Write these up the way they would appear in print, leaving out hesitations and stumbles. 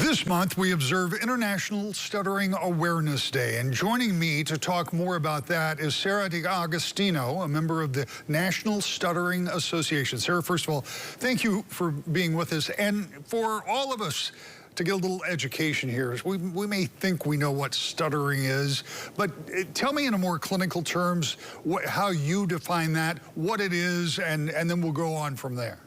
This month, we observe International Stuttering Awareness Day, and joining me to talk more about that is Sarah D'Agostino, a member of the National Stuttering Association. Sarah, first of all, thank you for being with us, and for all of us to get a little education here. We may think we know what stuttering is, but tell me in a more clinical terms how you define that, what it is, and then we'll go on from there.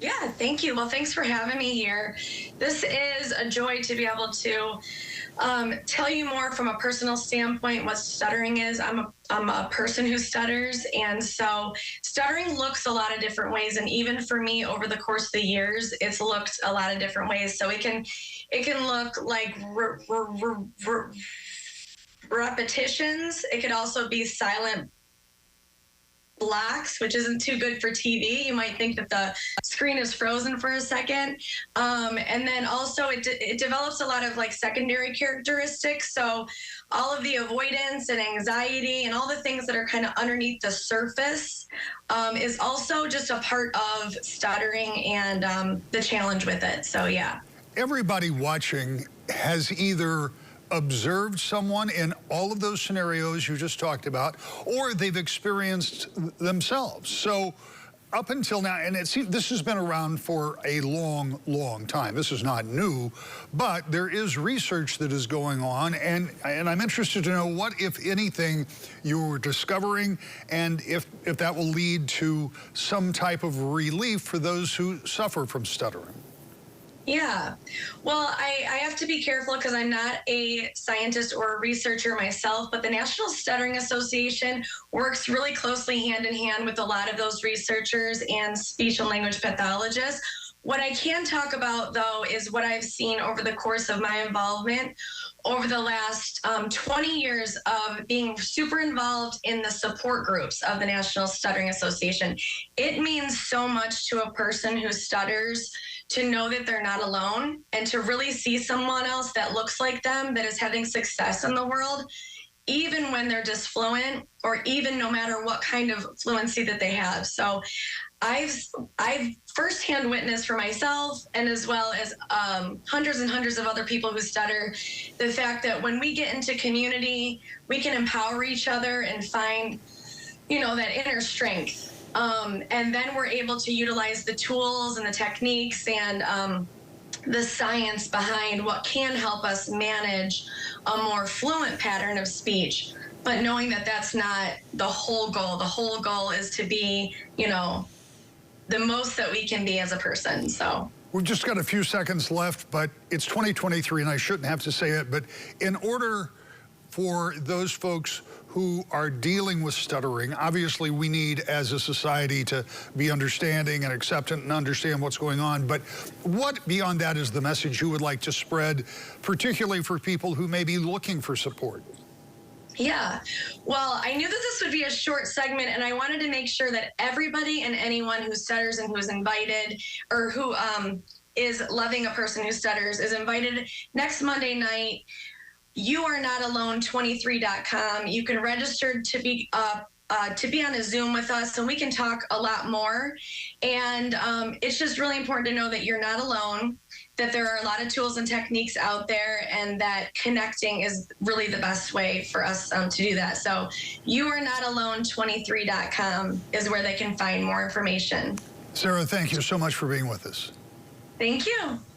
Yeah, thank you. Well, thanks for having me here. This is a joy to be able to tell you more from a personal standpoint what stuttering is. I'm a person who stutters, and so stuttering looks a lot of different ways. And even for me, over the course of the years, it's looked a lot of different ways. So it can look like repetitions. It could also be silent blacks, which isn't too good for TV. You might think that the screen is frozen for a second. And then also it develops a lot of like secondary characteristics. So all of the avoidance and anxiety and all the things that are kind of underneath the surface is also just a part of stuttering and the challenge with it. So yeah. Everybody watching has either observed someone in all of those scenarios you just talked about, or they've experienced themselves. So up until now, and this has been around for a long, long time. This is not new, but there is research that is going on, and I'm interested to know what, if anything, you're discovering, and if that will lead to some type of relief for those who suffer from stuttering. Yeah, well, I have to be careful because I'm not a scientist or a researcher myself, but the National Stuttering Association works really closely hand in hand with a lot of those researchers and speech and language pathologists. What I can talk about, though, is what I've seen over the course of my involvement over the last 20 years of being super involved in the support groups of the National Stuttering Association. It means so much to a person who stutters to know that they're not alone and to really see someone else that looks like them, that is having success in the world, even when they're disfluent or even no matter what kind of fluency that they have. So I've firsthand witnessed for myself, and as well as hundreds and hundreds of other people who stutter, the fact that when we get into community, we can empower each other and find, that inner strength. And then we're able to utilize the tools and the techniques and the science behind what can help us manage a more fluent pattern of speech, but knowing that that's not the whole goal. The whole goal is to be, the most that we can be as a person. So we've just got a few seconds left, but it's 2023, and I shouldn't have to say it, but in order for those folks who are dealing with stuttering, obviously we need as a society to be understanding and acceptant and understand what's going on, but what beyond that is the message you would like to spread, particularly for people who may be looking for support? Yeah, well, I knew that this would be a short segment, and I wanted to make sure that everybody and anyone who stutters and who is invited, or who is loving a person who stutters, is invited next Monday night. YouAreNotAlone23.com. You can register to be on a Zoom with us, and we can talk a lot more. And it's just really important to know that you're not alone, that there are a lot of tools and techniques out there, and that connecting is really the best way for us to do that. So YouAreNotAlone23.com is where they can find more information. Sarah, thank you so much for being with us. Thank you.